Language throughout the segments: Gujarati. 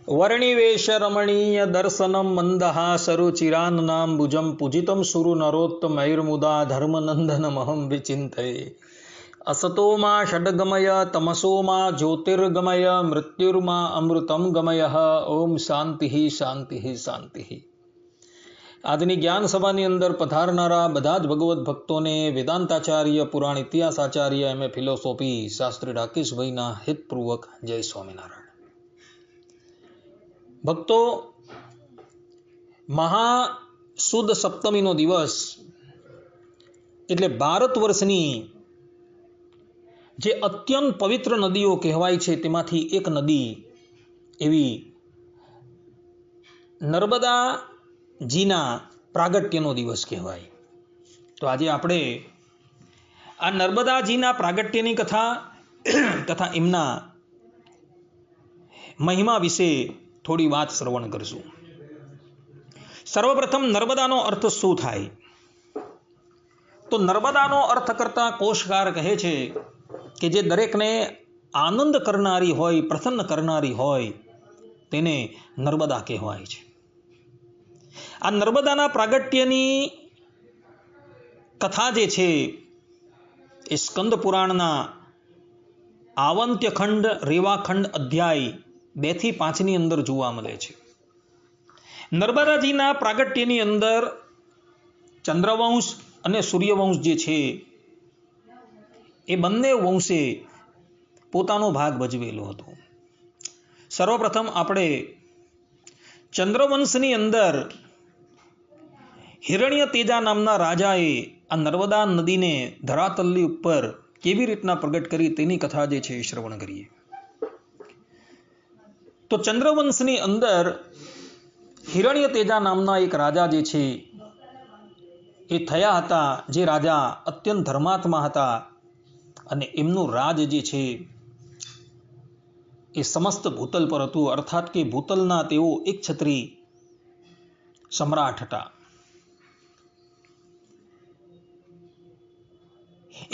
वर्णिवेश रमणीय दर्शनम मंदहासरुचिरान्नाम्बुजं पूजितं सुरु नरोत्तमैर्मुदा धर्मनंदनमहं विचिन्तये। असतो मा षड्गमय तमसो मा ज्योतिर्गमय मृत्युर्मा अमृतं गमय। ओम शांति शांति शांति। આજની જ્ઞાન સભાની અંદર પધારનારા બધા જ ભગવત ભક્તોને વેદાંતાચાર્ય પુરાણ ઇતિહાસાચાર્ય એમ એ ફિલોસોફી શાસ્ત્રી રાકેશભાઈના હિતપૂર્વક જય સ્વામિનારાયણ। ભક્તો, મહા સુદ સપ્તમીનો દિવસ એટલે ભારત વર્ષની જે અત્યંત પવિત્ર નદીઓ કહેવાય છે તેમાંથી એક નદી એવી નર્મદાજીના પ્રાગટ્યનો દિવસ કહેવાય। તો આજે આપણે આ નર્મદાજીના પ્રાગટ્યની કથા તથા એમના મહિમા વિશે થોડી વાત શ્રવણ કરશું। સર્વપ્રથમ નર્મદાનો અર્થ શું થાય? તો નર્મદાનો અર્થ કરતા કોશકાર કહે છે કે જે દરેકને આનંદ કરનારી હોય, પ્રસન્ન કરનારી હોય તેને નર્મદા કહેવાય છે। આ નર્મદાના પ્રાગટ્યની કથા જે છે એ સ્કંદ પુરાણના આવંત્યખંડ રેવાખંડ અધ્યાય 2 થી 5 ની અંદર જોવા મળે છે। નર્મદાજીના પ્રાગટ્યની અંદર ચંદ્રવંશ અને સૂર્યવંશ જે છે એ બંને વંશે પોતાનો ભાગ ભજવેલો હતો। સર્વપ્રથમ આપણે ચંદ્રવંશની અંદર હિરણ્ય તેજા નામના રાજાએ આ નર્મદા નદીને ધરાતલની ઉપર કેવી રીતના પ્રગટ કરી તેની કથા જે છે એ શ્રવણ કરીએ। તો ચંદ્રવંશની અંદર હિરણ્ય તેજા નામના એક રાજા જે છે એ થયા હતા, જે રાજા અત્યંત ધર્માત્મા હતા અને એમનું રાજ જે છે એ સમસ્ત ભૂતલ પર હતું, અર્થાત કે ભૂતલના તેઓ એક છત્રી સમ્રાટ હતા।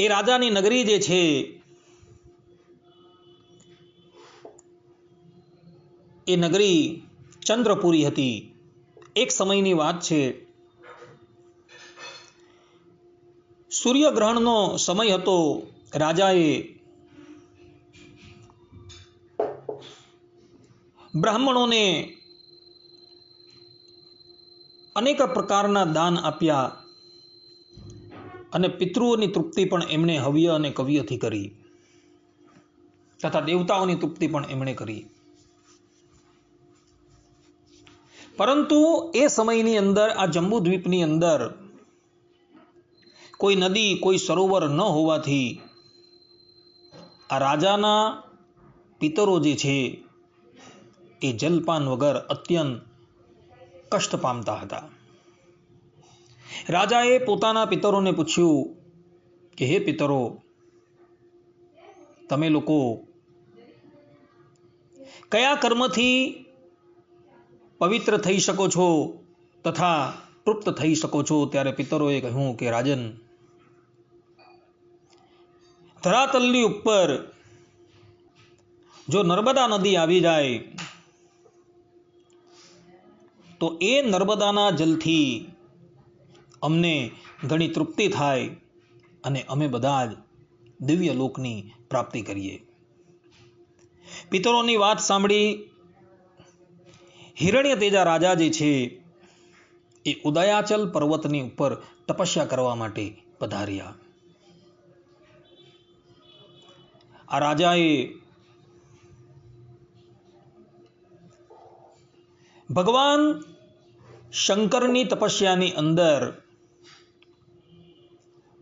એ રાજાની નગરી જે છે એ નગરી ચંદ્રપુરી હતી। એક સમયની વાત છે, સૂર્યગ્રહણનો સમય હતો। રાજાએ બ્રાહ્મણોને અનેક પ્રકારના દાન આપ્યા અને પિતૃઓની તૃપ્તિ પણ એમણે હવ્ય અને કવ્યથી કરી તથા દેવતાઓની તૃપ્તિ પણ એમણે કરી। પરંતુ એ સમયની અંદર આ જંબુદ્વીપની અંદર કોઈ નદી, કોઈ સરોવર ન હોવાથી આ રાજાના પિતરો જે છે એ જલપાન વગર અત્યંત કષ્ટ પામતા હતા। રાજાએ પોતાના પિતરોને પૂછ્યું કે હે પિતરો, તમે લોકો કયા કર્મથી પવિત્ર થઈ શકો છો તથા તૃપ્ત થઈ શકો છો? ત્યારે પિતરોએ કહ્યું કે રાજન, ધરાતલની ઉપર જો નર્મદા નદી આવી જાય તો એ નર્મદાના જલથી અમને ઘણી તૃપ્તિ થાય અને અમે બધા જ દિવ્ય લોકની પ્રાપ્તિ કરીએ। પિતરોની વાત સાંભળી હિરણ્ય તેજા રાજા જે છે એ ઉદયાચલ પર્વતની ઉપર તપસ્યા કરવા માટે પધાર્યા। આ રાજાએ ભગવાન શંકરની તપસ્યાની અંદર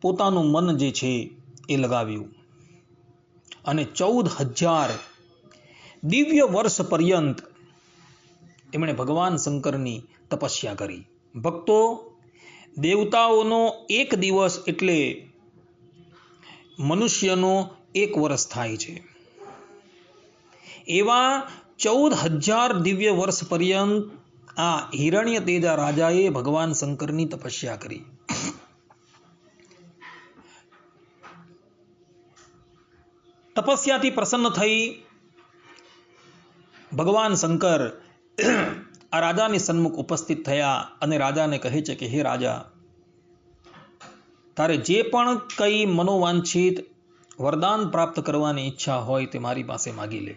પોતાનું મન જે છે એ લગાવ્યું અને 14,000 દિવ્ય વર્ષ પર્યંત એમણે ભગવાન શંકરની તપસ્યા કરી। ભક્તો, દેવતાઓનો એક દિવસ એટલે મનુષ્યનો 1 વર્ષ થાય છે। એવા 14,000 દિવ્ય વર્ષ પર્યંત આ હિરણ્ય તેજા રાજાએ ભગવાન શંકરની તપસ્યા કરી। તપસ્યાથી પ્રસન્ન થઈ ભગવાન શંકર આ રાજાની સન્મુખ ઉપસ્થિત થયા અને રાજાને કહે છે કે હે રાજા, તારે જે પણ કંઈ મનોવાંછિત વરદાન પ્રાપ્ત કરવાની ઈચ્છા હોય તે મારી પાસે માગી લે.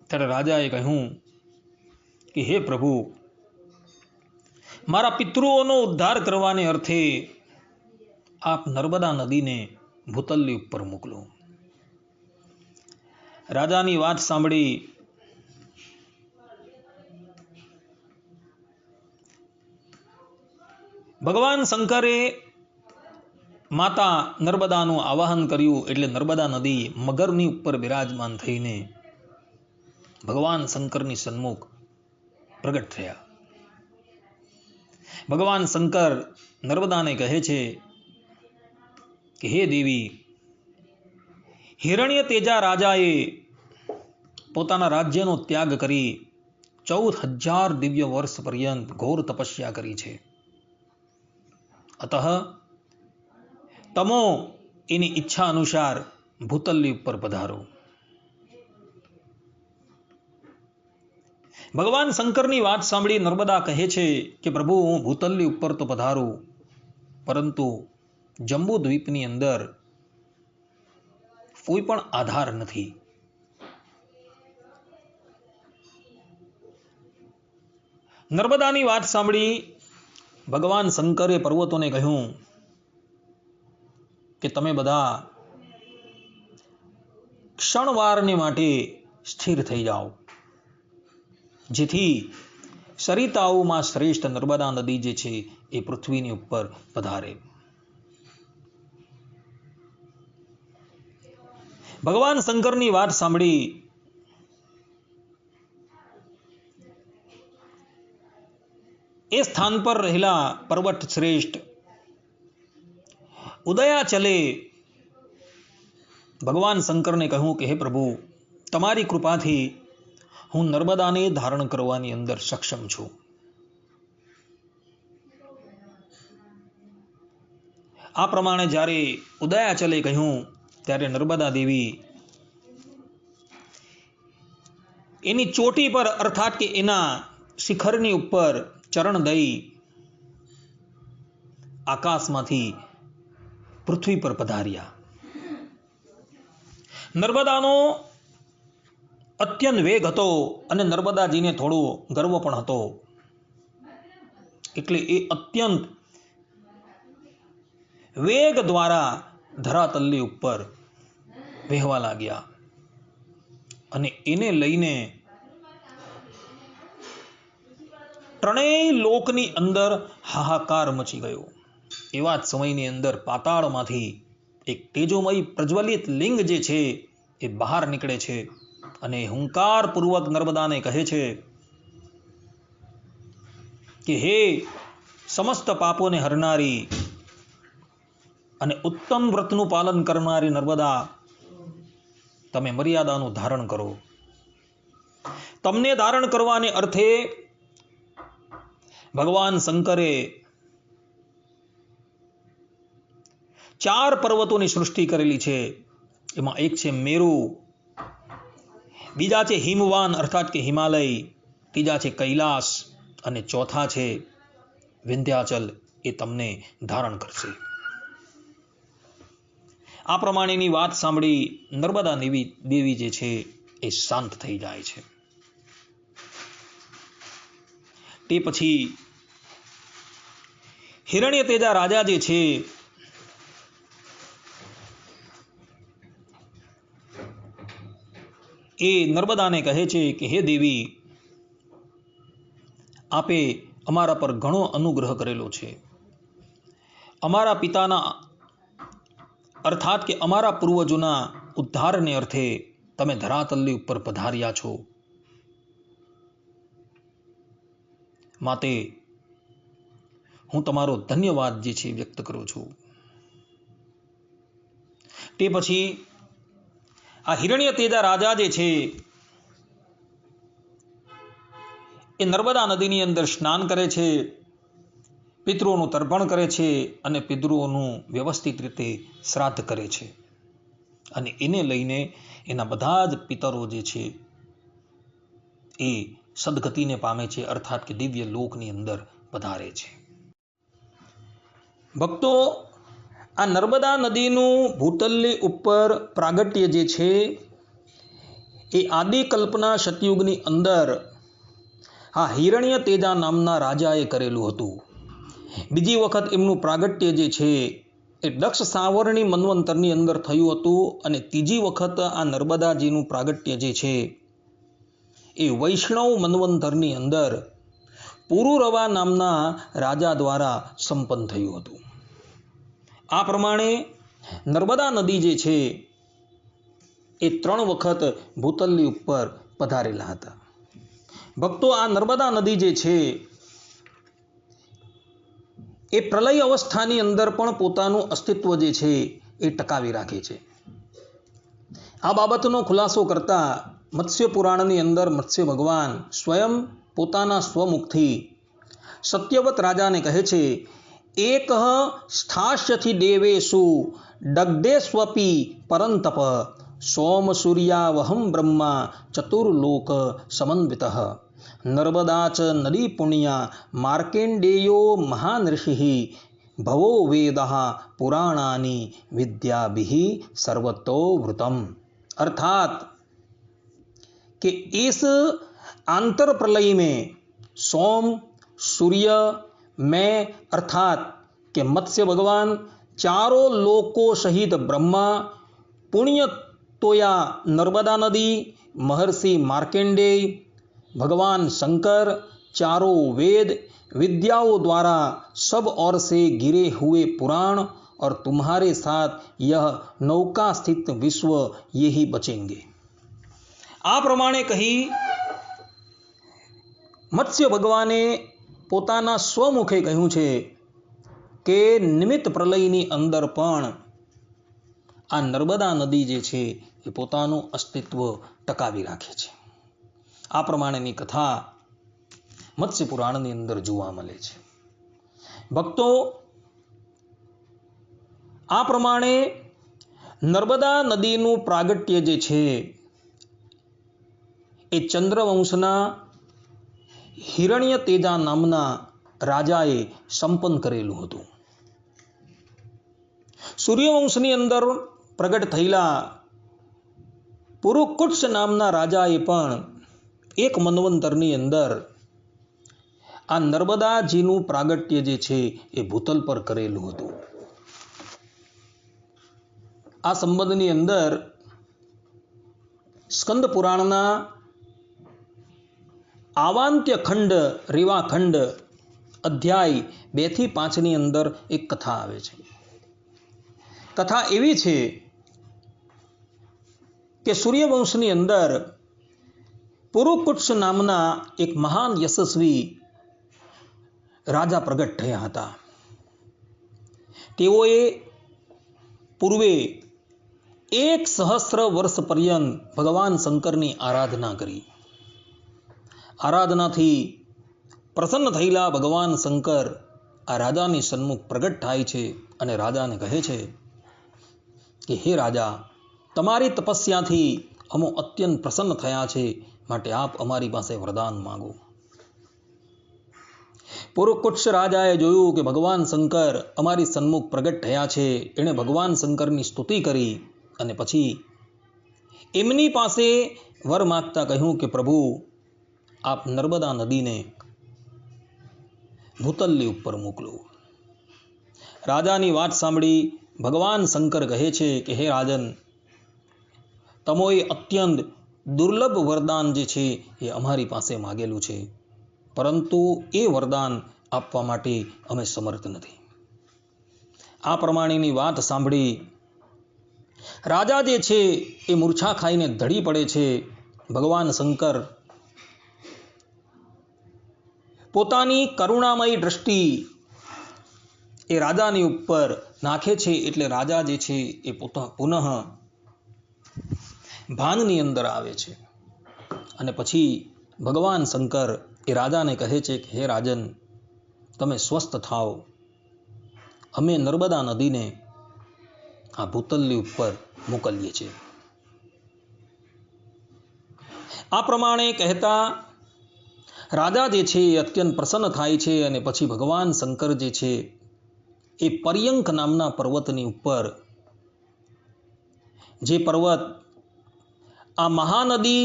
ત્યારે રાજાએ કહ્યું કે હે પ્રભુ, મારા પિતૃઓનો ઉદ્ધાર કરવાને અર્થે આપ નર્મદા નદીને ભૂતલ્લી ઉપર મોકલો. રાજાની વાત સાંભળી ભગવાન શંકરે માતા નર્મદાનું આવાહન કર્યું. એટલે નર્મદા નદી મગરની ઉપર બિરાજમાન થઈને ભગવાન શંકરની સન્મુખ પ્રગટ થયા. ભગવાન શંકર નર્મદાને કહે છે કે હે દેવી, હિરણ્ય તેજા રાજાએ પોતાના રાજ્યનો ત્યાગ કરી 14,000 દિવ્ય વર્ષ પર્યંત ઘોર તપસ્યા કરી છે. અતઃ તમો એની ઈચ્છા અનુસાર ભૂતલ્લી ઉપર પધારો. ભગવાન શંકરની વાત સાંભળી નર્મદા કહે છે કે પ્રભુ, હું ભૂતલ્લી ઉપર તો પધારું, પરંતુ જંબુ દ્વીપની અંદર કોઈ પણ આધાર નથી. નર્મદાની વાત સાંભળી ભગવાન શંકરે પર્વતોને કહ્યું કે તમે બધા ક્ષણવારને માટે સ્થિર થઈ જાઓ, જેથી સરિતાઓમાં શ્રેષ્ઠ નર્મદા નદી જે છે એ પૃથ્વીની ઉપર પધારે. ભગવાન શંકરની વાત સાંભળી એ સ્થાન પર રહેલા પર્વત શ્રેષ્ઠ ઉદયાચલે ભગવાન શંકરને કહ્યું કે હે પ્રભુ, તમારી કૃપાથી હું નર્મદાને ધારણ કરવાની અંદર સક્ષમ છું. આ પ્રમાણે જ્યારે ઉદયાચલે કહ્યું ત્યારે નર્મદા દેવી એની ચોટી પર અર્થાત કે એના શિખરની ઉપર ચરણ દઈ આકાશમાંથી પૃથ્વી પર પધાર્યા. નર્મદાનો અત્યંત વેગ હતો અને નર્મદાજીને થોડો ગર્વ પણ હતો. એટલે એ અત્યંત વેગ દ્વારા ધરાતલ્લી ઉપર વહેવા લાગ્યા અને એને લઈને ત્રણેય લોકની અંદર હાહાકાર મચી ગયો. એવા જ સમયની અંદર પાતાળમાંથી એક તેજોમય પ્રજ્વલિત લિંગ જે છે એ બહાર નીકળે છે અને હુંકારપૂર્વક નર્મદાને કહે છે કે હે સમસ્ત પાપોને હરનારી અને ઉત્તમ વ્રતનું પાલન કરનારી નર્મદા, તમે મર્યાદાનું ધારણ કરો. તમને ધારણ કરવાને અર્થે ભગવાન શંકરે 4 પર્વતોની સૃષ્ટિ કરેલી છે. એમાં એક છે મેરુ, બીજા છે હિમવાન અર્થાત કે હિમાલય, ત્રીજા છે કૈલાસ અને ચોથા છે વિંધ્યાચલ. એ તમને ધારણ કરશે. આ પ્રમાણેની વાત સાંભળી નર્મદા દેવી જે છે એ શાંત થઈ જાય છે. તે પછી હિરણ્ય તેજા રાજા જે છે એ નર્મદાને કહે છે કે હે દેવી, આપે અમારા પર ઘણો અનુગ્રહ કરેલો છે. અમારા પિતાના અર્થાત કે અમારા પૂર્વજોના ઉદ્ધારને અર્થે તમે ધરાતલ્લી ઉપર પધાર્યા છો. માટે હું તમારો ધન્યવાદ જે છે વ્યક્ત કરું છું. તે પછી આ હિરણ્ય તેજા રાજા જે છે એ નર્મદા નદીની અંદર સ્નાન કરે છે, પિતૃઓનું તર્પણ કરે છે અને પિતૃઓનું વ્યવસ્થિત રીતે શ્રાદ્ધ કરે છે. અને એને લઈને એના બધા જ પિતરો જે છે એ સદગતિને પામે છે, અર્થાત કે દિવ્ય લોકની અંદર પધારે છે. ભક્તો, આ નર્મદા નદીનું ભૂતલની ઉપર પ્રાગટ્ય જે છે એ આદિ કલ્પના સતયુગની અંદર આ હિરણ્ય તેજા નામના રાજાએ કરેલું હતું. બીજી વખત એમનું પ્રાગટ્ય જે છે એ દક્ષ સાવરણી મન્વંતરની અંદર થયું હતું, અને ત્રીજી વખત આ નર્મદાજીનું પ્રાગટ્ય જે છે એ વૈષ્ણવ મન્વંતરની અંદર પુરુરવા નામના રાજા દ્વારા સંપન્ન થયું હતું. આ પ્રમાણે નર્મદા નદી જે છે એ 3 વખત ભૂતલની ઉપર પધારેલા હતા. ભક્તો, આ નર્મદા નદી જે છે એ પ્રલય અવસ્થાની અંદર પણ પોતાનું અસ્તિત્વ જે છે એ ટકાવી રાખે છે. આ બાબતનો ખુલાસો કરતા મત્સ્ય પુરાણની અંદર મત્સ્ય ભગવાન સ્વયં પોતાના સ્વમુખથી સત્યવત રાજાને કહે છે, એક સ્થાસ્યથી દેવેશુ દગ્ધેસ્વપી પરંતપ સોમ સૂર્યાવહમ બ્રહ્મા ચતુર્લોક સમન્વિત નર્મદા ચ નદી પુણ્યા માર્કેન્ડેયો મહાનૃષિ ભવો વેદ પુરાણાની વિદ્યાભિ સર્વતો વૃતમ. अर्थात कि इस आंतर प्रलय में सोम, सूर्य, मैं अर्थात के मत्स्य भगवान, चारों लोकों सहित ब्रह्मा, पुण्य तोया नर्मदा नदी, महर्षि मार्केंडेय, भगवान शंकर, चारों वेद विद्याओं द्वारा सब ओर से गिरे हुए पुराण और तुम्हारे साथ यह नौका स्थित विश्व यही बचेंगे. આ પ્રમાણે કહી મત્સ્ય ભગવાને પોતાના સ્વમુખે કહ્યું છે કે નિમિત્ત પ્રલયની અંદર પણ આ નર્મદા નદી જે છે એ પોતાનું અસ્તિત્વ ટકાવી રાખે છે. આ પ્રમાણેની કથા મત્સ્ય પુરાણની અંદર જોવા મળે છે. ભક્તો, આ પ્રમાણે નર્મદા નદીનું પ્રાગટ્ય જે છે એ ચંદ્રવંશના હિરણ્ય તેજા નામના રાજાએ સંપન્ન કરેલું હતું. સૂર્યવંશની અંદર પ્રગટ થયેલા પુરુકુટ્સ નામના રાજાએ પણ એક મન્વંતરની અંદર આ નર્મદાજીનું પ્રાગટ્ય જે છે એ ભૂતલ પર કરેલું હતું. આ સંબંધની અંદર સ્કંદ પુરાણના આવાંત્ય ખંડ રેવાખંડ અધ્યાય 2 થી 5 ની અંદર એક કથા આવે છે. કથા એવી છે કે સૂર્યવંશની અંદર પુરુકુટ્સ નામના એક મહાન યશસ્વી રાજા પ્રગટ થયા હતા. તેઓએ પૂર્વે 1,000 વર્ષ પર્યંત ભગવાન શંકરની આરાધના કરી. આરાધનાથી પ્રસન્ન થયેલા ભગવાન શંકર આ રાજાની સન્મુખ પ્રગટ થાય છે અને રાજાને કહે છે કે હે રાજા, તમારી તપસ્યાથી અમો અત્યંત પ્રસન્ન થયા છે, માટે આપ અમારી પાસે વરદાન માંગો. પુરુકુટ્સ રાજાએ જોયું કે ભગવાન શંકર અમારી સન્મુખ પ્રગટ થયા છે. એણે ભગવાન શંકરની સ્તુતિ કરી અને પછી એમની પાસે વર માગતા કહ્યું કે પ્રભુ, આપ નર્મદા નદીને ભૂતલની ઉપર મોકલો. રાજાની વાત સાંભળી ભગવાન શંકર કહે છે કે હે રાજન, તમોએ અત્યંત દુર્લભ વરદાન જે છે એ અમારી પાસે માગેલું છે, પરંતુ એ વરદાન આપવા માટે અમે સમર્થ નથી. આ પ્રમાણેની વાત સાંભળી રાજા જે છે એ મૂર્છા ખાઈને ધડી પડે છે. ભગવાન શંકર પોતાની કરુણામય દ્રષ્ટિ એ રાજાની ઉપર નાખે છે, એટલે રાજા જે છે એ પુનઃ ભાનની અંદર આવે છે. અને પછી ભગવાન શંકર એ રાજાને કહે છે કે હે રાજન, તમે સ્વસ્થ થાઓ, અમે નર્મદા નદીને આ ભૂતલની ઉપર મોકલીએ છીએ. આ પ્રમાણે કહેતા રાજા જે છે એ અત્યંત પ્રસન્ન થાય છે અને પછી ભગવાન શંકર જે છે એ પર્યંક નામના પર્વતની ઉપર, જે પર્વત આ મહાનદી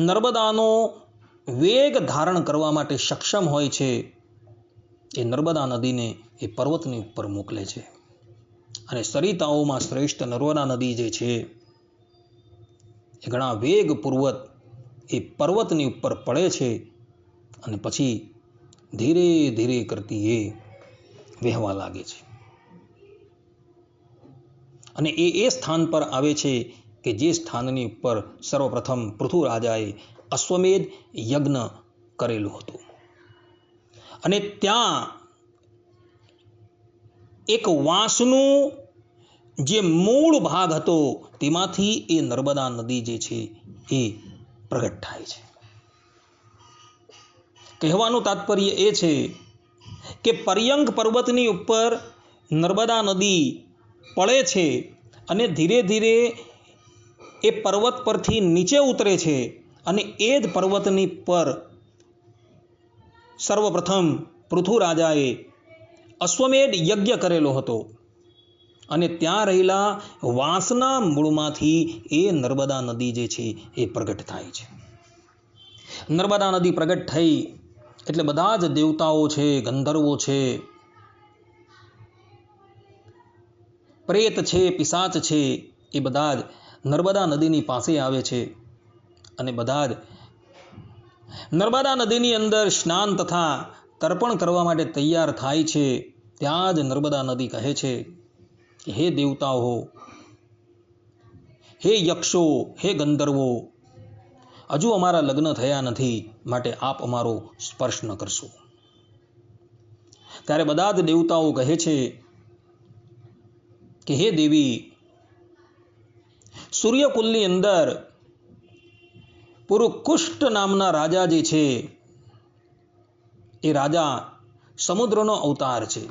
નર્મદાનો વેગ ધારણ કરવા માટે સક્ષમ હોય છે, એ નર્મદા નદીને એ પર્વતની ઉપર મોકલે છે. અને સરિતાઓમાં શ્રેષ્ઠ નર્મદા નદી જે છે એ ઘણા વેગપૂર્વક એ પર્વતની ઉપર પડે છે અને પછી ધીરે ધીરે કરતી એ વહેવા લાગે છે. અને એ સ્થાન પર આવે છે કે જે સ્થાનની ઉપર સર્વપ્રથમ પૃથુ રાજાએ અશ્વમેધ યજ્ઞ કરેલું હતું. અને ત્યાં એક વાંસનું જે મૂળ ભાગ હતો તેમાંથી એ નર્મદા નદી જે છે એ પ્રગટ થાય છે. કહેવાનું તાત્પર્ય એ છે કે પર્યંક પર્વતની ઉપર નર્મદા નદી પડે છે અને ધીરે ધીરે એ પર્વત પરથી નીચે ઉતરે છે અને એ જ પર્વતની પર સર્વપ્રથમ પૃથુ રાજાએ અશ્વમેધ યજ્ઞ કરેલો હતો અને ત્યાં રહેલા વાંસના મૂળમાંથી એ નર્મદા નદી જે છે એ પ્રગટ થાય છે. નર્મદા નદી પ્રગટ થઈ એટલે બધા જ દેવતાઓ છે, ગંધર્વો છે, પ્રેત છે, પિશાચ છે, એ બધા જ નર્મદા નદીની પાસે આવે છે અને બધા જ નર્મદા નદીની અંદર સ્નાન તથા તર્પણ કરવા માટે તૈયાર થાય છે. ત્યાં જ નર્મદા નદી કહે છે કે હે દેવતાઓ, હે યક્ષો, હે ગંધર્વો, હજુ અમારા લગ્ન થયા નથી, માટે આપ અમારો સ્પર્શ ન કરશો. ત્યારે બધા જ દેવતાઓ કહે છે કે હે દેવી, સૂર્યકુલની અંદર પુરુકુષ્ટ નામના રાજા જે છે એ રાજા સમુદ્રનો અવતાર છે.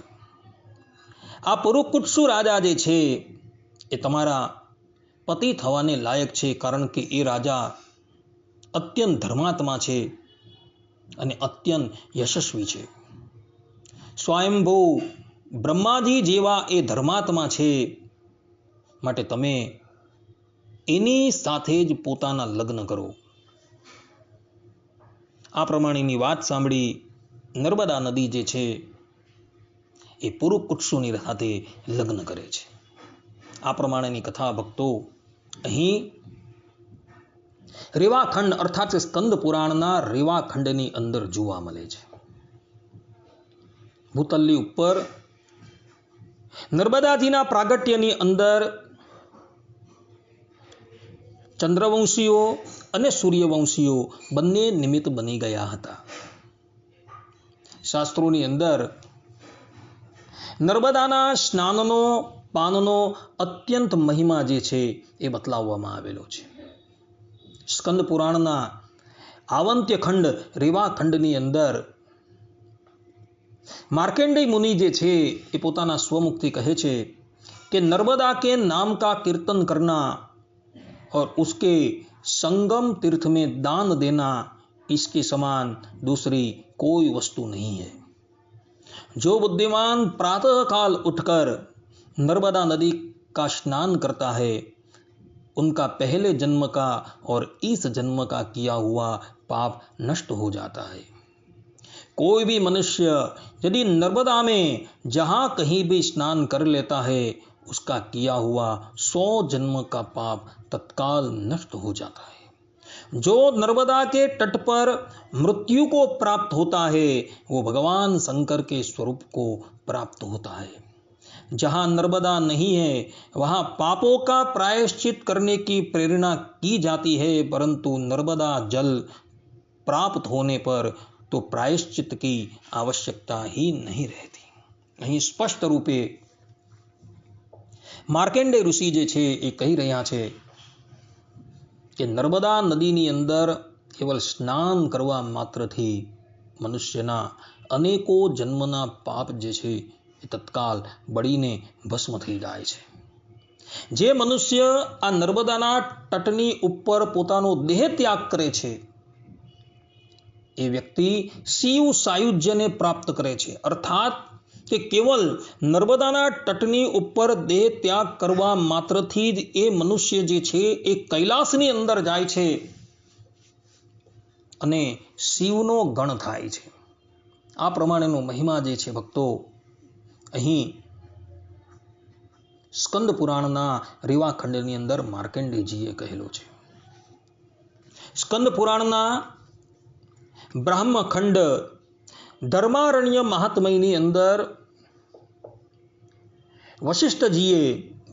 આ પુરુકુક્ષુ રાજા જે છે એ તમારા પતિ થવાને લાયક છે, કારણ કે એ રાજા અત્યંત ધર્માત્મા છે અને અત્યંત યશસ્વી છે. સ્વયંભૂ બ્રહ્માજી જેવા એ ધર્માત્મા છે, માટે તમે એની સાથે જ પોતાના લગ્ન કરો. આ પ્રમાણેની વાત સાંભળી નર્મદા નદી જે છે એ પુરુકુક્ષુની સાથે લગ્ન કરે છે. આ પ્રમાણેની કથા ભક્તો અહીં રેવાખંડ અર્થાત સ્કંદ પુરાણના રેવાખંડની અંદર જોવા મળે છે. ભૂતલની ઉપર નર્મદાજીના પ્રાગટ્યની અંદર ચંદ્રવંશીઓ અને સૂર્યવંશીઓ બંને નિમિત્ત બની ગયા હતા. શાસ્ત્રોની અંદર નર્મદાના સ્નાનનો પાનનો અત્યંત મહિમા જે છે એ બતલાવવામાં આવેલો છે. સ્કંદ પુરાણના આવંત્યખંડ રેવાખંડની અંદર मार्कंडेय मुनि जे छे એ પોતાના સ્વમુખથી કહે છે કે नर्मदा के नाम का कीर्तन करना और उसके संगम तीर्थ में दान देना इसके समान दूसरी कोई वस्तु नहीं है. जो बुद्धिमान प्रातः काल उठकर नर्मदा नदी का स्नान करता है, उनका पहले जन्म का और इस जन्म का किया हुआ पाप नष्ट हो जाता है. कोई भी मनुष्य यदि नर्मदा में जहाँ कहीं भी स्नान कर लेता है, उसका किया हुआ 100 जन्म का पाप तत्काल नष्ट हो जाता है. जो नर्मदा के तट पर मृत्यु को प्राप्त होता है, वो भगवान शंकर के स्वरूप को प्राप्त होता है. जहाँ नर्मदा नहीं है, वहाँ पापों का प्रायश्चित करने की प्रेरणा की जाती है, परंतु नर्मदा जल प्राप्त होने पर तो प्रायश्चित की आवश्यकता ही नहीं रहती. અહીં સ્પષ્ટ રૂપે માર્કંડેય ઋષિ જે છે એ કહી રહ્યા છે કે નર્મદા નદીની અંદર કેવલ સ્નાન કરવા માત્રથી મનુષ્યના અનેકો જન્મના પાપ જે છે એ તત્કાલ બળીને ભસ્મ થઈ જાય છે. જે મનુષ્ય આ નર્મદાના તટની ઉપર પોતાનો દેહ ત્યાગ કરે છે, એ વ્યક્તિ શિવ સાયુજ્યને પ્રાપ્ત કરે છે. અર્થાત કે કેવલ નર્મદાના તટની ઉપર દેહ ત્યાગ કરવા માત્રથી જ એ મનુષ્ય જે છે એ કૈલાસની અંદર જાય છે અને શિવનો ગણ થાય છે. આ પ્રમાણેનો મહિમા જે છે ભક્તો અહીં સ્કંદ પુરાણના રીવાખંડની અંદર માર્કંડેયજીએ કહેલો છે. સ્કંદ પુરાણના બ્રહ્મખંડ ધર્મારણ્ય મહાત્મયની અંદર વશિષ્ઠજીએ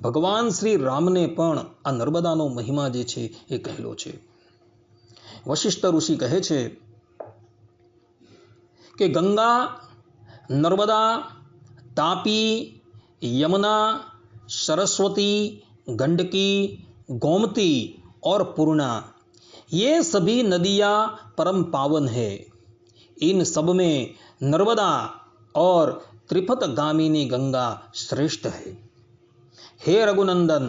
ભગવાન શ્રી રામને પણ આ નર્મદાનો મહિમા જે છે એ કહેલો છે. વશિષ્ઠ ઋષિ કહે છે કે ગંગા, નર્મદા, तापी, यमुना, सरस्वती, गंडकी, गोमती और पूर्णा, ये सभी नदियाँ परम पावन है. इन सब में नर्मदा और त्रिपथगामिनी गंगा श्रेष्ठ है. हे रघुनंदन,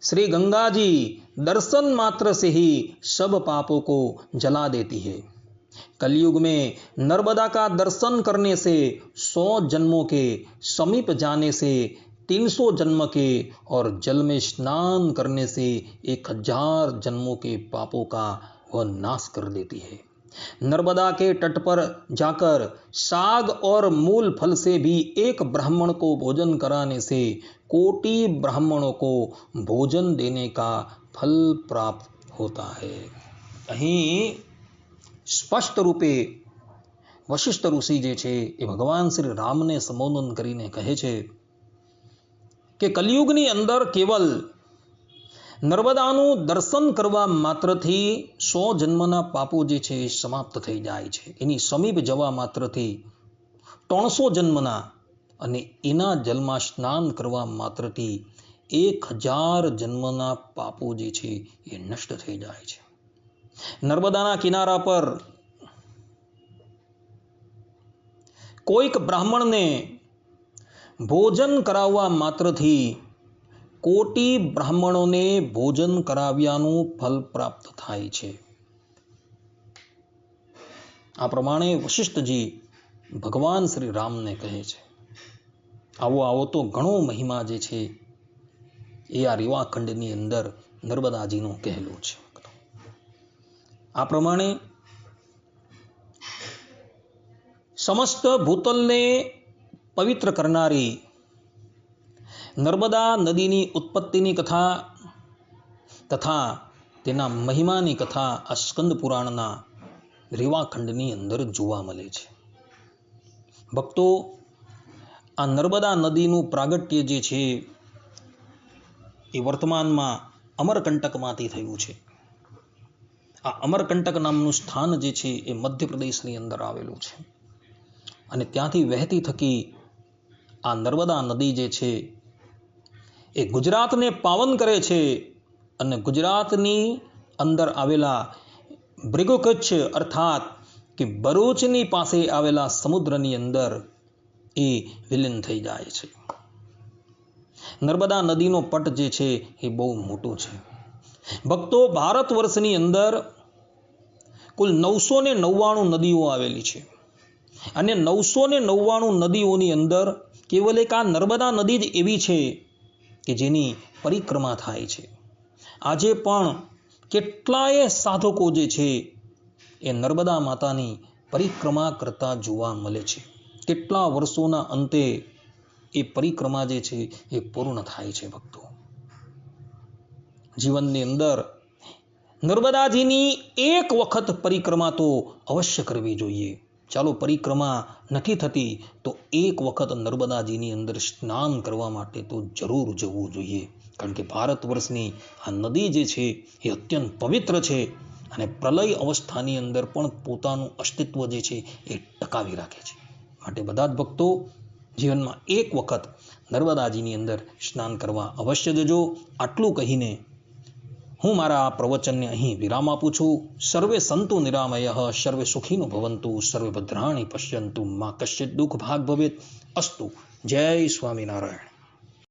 श्री गंगा जी दर्शन मात्र से ही सब पापों को जला देती है. कलयुग में नर्मदा का दर्शन करने से 100 जन्मों के समीप जाने से 300 जन्म के और जल में स्नान करने से 1000 जन्मों के पापों का वह नाश कर देती है. नर्मदा के तट पर जाकर साग और मूल फल से भी एक ब्राह्मण को भोजन कराने से कोटि ब्राह्मणों को भोजन देने का फल प्राप्त होता है. અહીં સ્પષ્ટ રૂપે વશિષ્ઠ ઋષિ જે છે એ ભગવાન શ્રી રામને સંબોધન કરીને કહે છે કે કલિયુગની અંદર કેવલ નર્મદાનું દર્શન કરવા માત્રથી 100 જન્મના પાપો જે છે એ સમાપ્ત થઈ જાય છે. એની સમીપ જવા માત્રથી 300 જન્મના અને એના જલમાં સ્નાન કરવા માત્રથી 1000 જન્મના પાપો જે છે એ નષ્ટ થઈ જાય છે. નર્મદાના કિનારા પર કોઈક બ્રાહ્મણને ભોજન કરાવવા માત્રથી કોટી બ્રાહ્મણોને ભોજન કરાવ્યાનું ફલ પ્રાપ્ત થાય છે. આ પ્રમાણે વશિષ્ઠજી ભગવાન શ્રી રામને કહે છે. આવો તો ઘણો મહિમા જે છે એ આ રીવાખંડની અંદર નર્મદાજીનો કહેલો છે. આ પ્રમાણે સમસ્ત ભૂતલને પવિત્ર કરનારી નર્મદા નદીની ઉત્પત્તિની કથા તથા તેના મહિમાની કથા આ સ્કંદ પુરાણના રીવાખંડની અંદર જોવા મળે છે. ભક્તો, આ નર્મદા નદીનું પ્રાગટ્ય જે છે એ વર્તમાનમાં અમરકંટકમાંથી થયું છે. આ અમરકંટક નામનું સ્થાન જે છે એ મધ્યપ્રદેશની અંદર આવેલું છે અને ત્યાંથી વહેતી થકી આ નર્મદા નદી જે છે એ ગુજરાતને પાવન કરે છે અને ગુજરાતની અંદર આવેલા બ્રિગોકચ્છ અર્થાત કે ભરૂચની પાસે આવેલા સમુદ્રની અંદર એ વિલીન થઈ જાય છે. નર્મદા નદીનો પટ જે છે એ બહુ મોટો છે. ભક્તો, ભારત વર્ષની અંદર કુલ 999 નદીઓ આવેલી છે અને 999 નદીઓની અંદર કેવલ એક આ નર્મદા નદી જ એવી છે કે જેની પરિક્રમા થાય છે. આજે પણ કેટલાય સાધકો જે છે એ નર્મદા માતાની પરિક્રમા કરતા જોવા મળે છે. કેટલા વર્ષોના અંતે એ પરિક્રમા જે છે એ પૂર્ણ થાય છે. ભક્તો, જીવનની અંદર નર્મદાજીની એક વખત પરિક્રમા તો અવશ્ય કરવી જોઈએ. ચાલો, પરિક્રમા નથી થતી તો એક વખત નર્મદાજીની અંદર સ્નાન કરવા માટે તો જરૂર જવું જોઈએ. કારણ કે ભારત વર્ષની આ નદી જે છે એ અત્યંત પવિત્ર છે અને પ્રલય અવસ્થાની અંદર પણ પોતાનું અસ્તિત્વ જે છે એ ટકાવી રાખે છે. માટે બધા જ ભક્તો જીવનમાં એક વખત નર્મદાજીની અંદર સ્નાન કરવા અવશ્ય જજો. આટલું કહીને હું મારા આ પ્રવચનને અહીં વિરામ આપું છું. સર્વે સંતુ નિરામયઃ, સર્વે સુખીનો ભવંતુ, સર્વે ભદ્રાણી પશ્યંતુ, મા કશ્ચિત દુઃખ ભાગ ભવેત. અસ્તુ. જય સ્વામિનારાયણ.